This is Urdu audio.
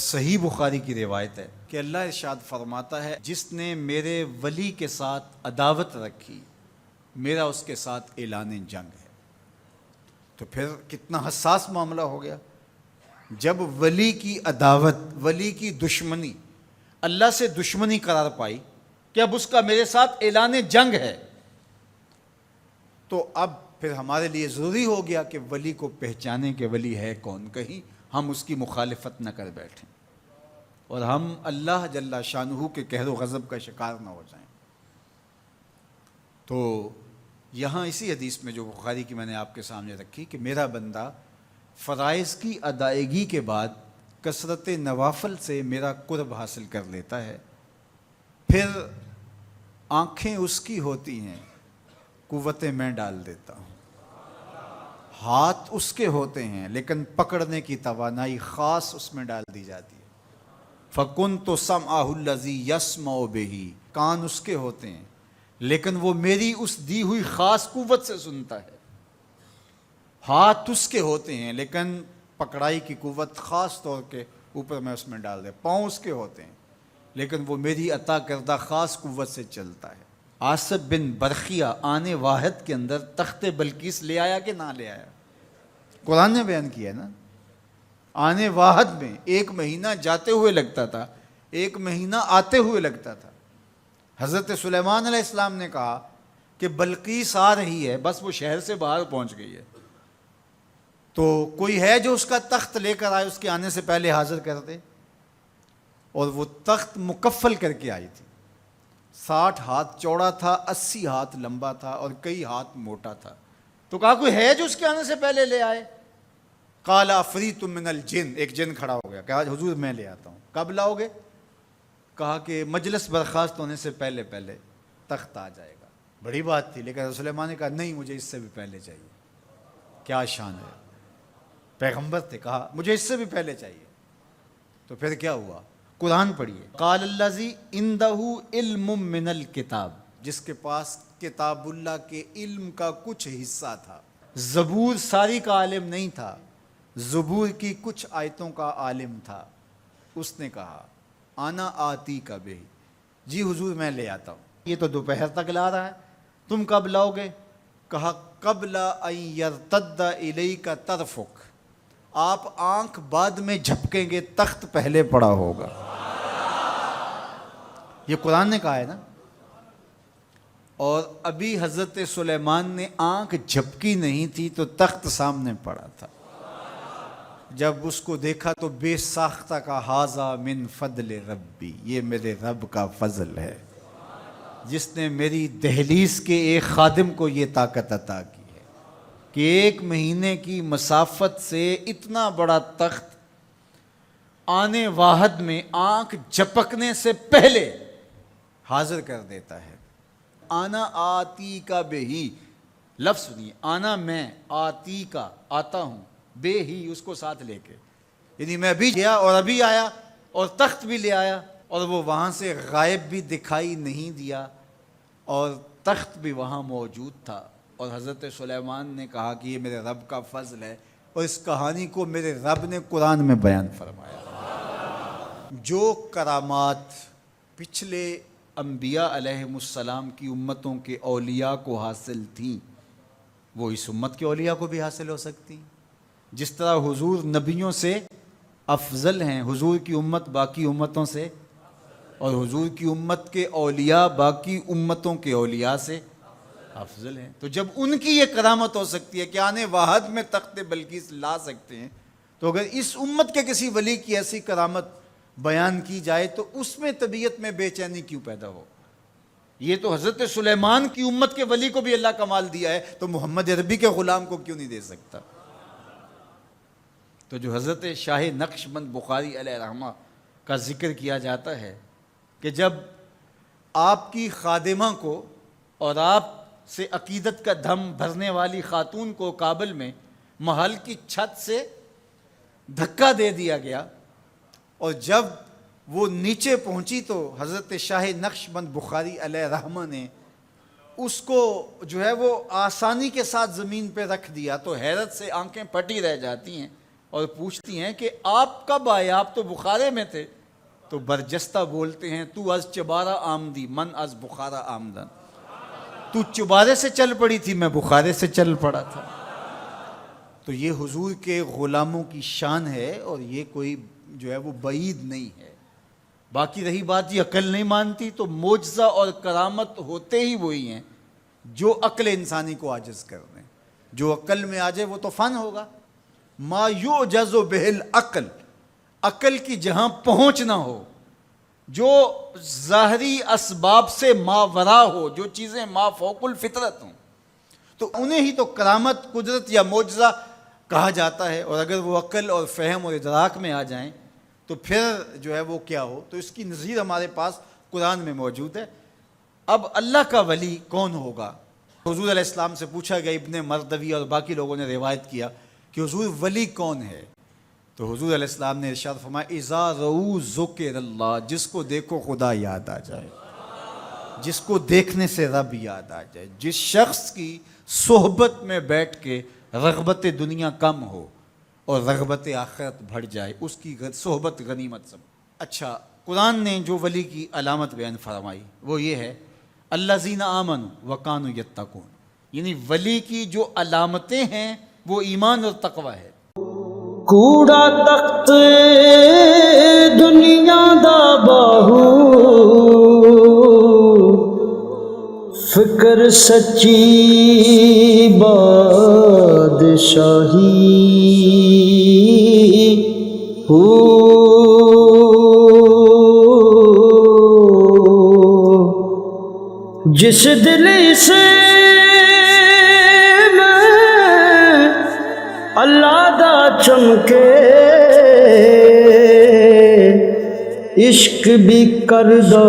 صحیح بخاری کی روایت ہے کہ اللہ ارشاد فرماتا ہے جس نے میرے ولی کے ساتھ عداوت رکھی میرا اس کے ساتھ اعلان جنگ ہے۔ تو پھر کتنا حساس معاملہ ہو گیا جب ولی کی عداوت، ولی کی دشمنی اللہ سے دشمنی قرار پائی کہ اب اس کا میرے ساتھ اعلان جنگ ہے، تو اب پھر ہمارے لیے ضروری ہو گیا کہ ولی کو پہچانے کہ ولی ہے کون، کہیں ہم اس کی مخالفت نہ کر بیٹھیں اور ہم اللہ جل شانہ کے قہر و غضب کا شکار نہ ہو جائیں۔ تو یہاں اسی حدیث میں جو بخاری کی میں نے آپ کے سامنے رکھی کہ میرا بندہ فرائض کی ادائیگی کے بعد کثرت نوافل سے میرا قرب حاصل کر لیتا ہے، پھر آنکھیں اس کی ہوتی ہیں، قوتیں میں ڈال دیتا ہوں، ہاتھ اس کے ہوتے ہیں لیکن پکڑنے کی توانائی خاص اس میں ڈال دی جاتی ہے۔ فَكُنْتُ سَمْعَهُ الَّذِي يَسْمَعُ بِهِ، کان اس کے ہوتے ہیں لیکن وہ میری اس دی ہوئی خاص قوت سے سنتا ہے۔ ہاتھ اس کے ہوتے ہیں لیکن پکڑائی کی قوت خاص طور کے اوپر میں اس میں ڈال دے۔ پاؤں اس کے ہوتے ہیں لیکن وہ میری عطا کردہ خاص قوت سے چلتا ہے۔ آصب بن برخیہ آنے واحد کے اندر تخت بلقیس لے آیا کہ نہ لے آیا؟ قرآن نے بیان کیا ہے نا، آنے واحد میں 1 مہینہ جاتے ہوئے لگتا تھا، 1 مہینہ آتے ہوئے لگتا تھا۔ حضرت سلیمان علیہ السلام نے کہا کہ بلقیس آ رہی ہے، بس وہ شہر سے باہر پہنچ گئی ہے، تو کوئی ہے جو اس کا تخت لے کر آئے، اس کے آنے سے پہلے حاضر کر دے۔ اور وہ تخت مکفل کر کے آئی تھی، 60 ہاتھ چوڑا تھا، 80 ہاتھ لمبا تھا اور کئی ہاتھ موٹا تھا۔ تو کہا کوئی ہے جو اس کے آنے سے پہلے لے آئے؟ قال عفریت من الجن، ایک جن کھڑا ہو گیا، کہا حضور میں لے آتا ہوں۔ کب لاؤ گے؟ کہا کہ مجلس برخاست ہونے سے پہلے پہلے تخت آ جائے گا۔ بڑی بات تھی، لیکن رسول اللہ نے کہا نہیں، مجھے اس سے بھی پہلے چاہیے۔ کیا شان ہے، پیغمبر تھے، کہا مجھے اس سے بھی پہلے چاہیے۔ تو پھر کیا ہوا؟ قرآن پڑھیے، قال الذی عندہ علم من الکتاب، جس کے پاس کتاب اللہ کے علم کا کچھ حصہ تھا۔ زبور ساری کا عالم نہیں تھا، زبور کی کچھ آیتوں کا عالم تھا۔ اس نے کہا انا آتی کا بہ، جی حضور میں لے آتا ہوں۔ یہ تو دوپہر تک لا رہا ہے، تم کب لاؤ گے؟ کہا قبل ان یرتد الیک طرفک، آپ آنکھ بعد میں جھپکیں گے، تخت پہلے پڑا ہوگا۔ یہ قرآن نے کہا ہے نا۔ اور ابھی حضرت سلیمان نے آنکھ جھپکی نہیں تھی تو تخت سامنے پڑا تھا۔ جب اس کو دیکھا تو بے ساختہ کا ھذا من فضل ربی، یہ میرے رب کا فضل ہے جس نے میری دہلیز کے ایک خادم کو یہ طاقت عطا کی ہے کہ 1 مہینے کی مسافت سے اتنا بڑا تخت آنے واحد میں آنکھ جھپکنے سے پہلے حاضر کر دیتا ہے۔ آنا آتی کا بے ہی، لفظ سنیے، آنا میں، آتی کا آتا ہوں، بے ہی اس کو ساتھ لے کے، یعنی میں ابھی گیا اور ابھی آیا اور تخت بھی لے آیا، اور وہ وہاں سے غائب بھی دکھائی نہیں دیا اور تخت بھی وہاں موجود تھا۔ اور حضرت سلیمان نے کہا کہ یہ میرے رب کا فضل ہے، اور اس کہانی کو میرے رب نے قرآن میں بیان فرمایا۔ جو کرامات پچھلے انبیاء علیہم السلام کی امتوں کے اولیاء کو حاصل تھیں، وہ اس امت کے اولیاء کو بھی حاصل ہو سکتی۔ جس طرح حضور نبیوں سے افضل ہیں، حضور کی امت باقی امتوں سے، اور حضور کی امت کے اولیاء باقی امتوں کے اولیاء سے افضل ہیں۔ تو جب ان کی یہ کرامت ہو سکتی ہے کہ آنے واحد میں تخت بلقیس لا سکتے ہیں، تو اگر اس امت کے کسی ولی کی ایسی کرامت بیان کی جائے تو اس میں طبیعت میں بے چینی کیوں پیدا ہو؟ یہ تو حضرت سلیمان کی امت کے ولی کو بھی اللہ کمال دیا ہے، تو محمد عربی کے غلام کو کیوں نہیں دے سکتا؟ تو جو حضرت شاہ نقشبند بخاری علیہ رحمہ کا ذکر کیا جاتا ہے کہ جب آپ کی خادمہ کو اور آپ سے عقیدت کا دھم بھرنے والی خاتون کو کابل میں محل کی چھت سے دھکا دے دیا گیا، اور جب وہ نیچے پہنچی تو حضرت شاہ نقشبند بخاری علیہ رحمہ نے اس کو جو ہے وہ آسانی کے ساتھ زمین پہ رکھ دیا، تو حیرت سے آنکھیں پھٹی رہ جاتی ہیں اور پوچھتی ہیں کہ آپ کب آئے، آپ تو بخارے میں تھے؟ تو برجستہ بولتے ہیں تو از چبارہ آمدی من از بخارا آمدن، تو چبارے سے چل پڑی تھی، میں بخارے سے چل پڑا تھا۔ تو یہ حضور کے غلاموں کی شان ہے، اور یہ کوئی جو ہے وہ بعید نہیں ہے۔ باقی رہی بات یہ عقل نہیں مانتی، تو معجزہ اور کرامت ہوتے ہی وہی ہیں جو عقل انسانی کو عاجز کر دیں۔ جو عقل میں آ جائے وہ تو فن ہوگا۔ ما یعجز بہ العقل، عقل کی جہاں پہنچ نہ ہو، جو ظاہری اسباب سے ماورا ہو، جو چیزیں ما فوق الفطرت ہوں، تو انہیں ہی تو کرامت، قدرت یا معجزہ کہا جاتا ہے۔ اور اگر وہ عقل اور فہم اور ادراک میں آ جائیں تو پھر جو ہے وہ کیا ہو۔ تو اس کی نظیر ہمارے پاس قرآن میں موجود ہے۔ اب اللہ کا ولی کون ہوگا؟ حضور علیہ السلام سے پوچھا گیا، ابن مردوی اور باقی لوگوں نے روایت کیا کہ حضور ولی کون ہے؟ تو حضور علیہ السلام نے ارشاد فرمایا، اذا رؤوا ذکر اللہ، جس کو دیکھو خدا یاد آ جائے، جس کو دیکھنے سے رب یاد آ جائے، جس شخص کی صحبت میں بیٹھ کے رغبت دنیا کم ہو اور رغبت آخرت بڑھ جائے، اس کی صحبت غنیمت سب۔ اچھا، قرآن نے جو ولی کی علامت بیان فرمائی وہ یہ ہے، الذین آمنوا وکانوا یتقون، یعنی ولی کی جو علامتیں ہیں وہ ایمان اور تقوی ہے۔ کوڑا تخت دنیا دا باہو، فکر سچی بادشاہی، جس دل سے میں اللہ دا چمکے، عشق بھی کردہ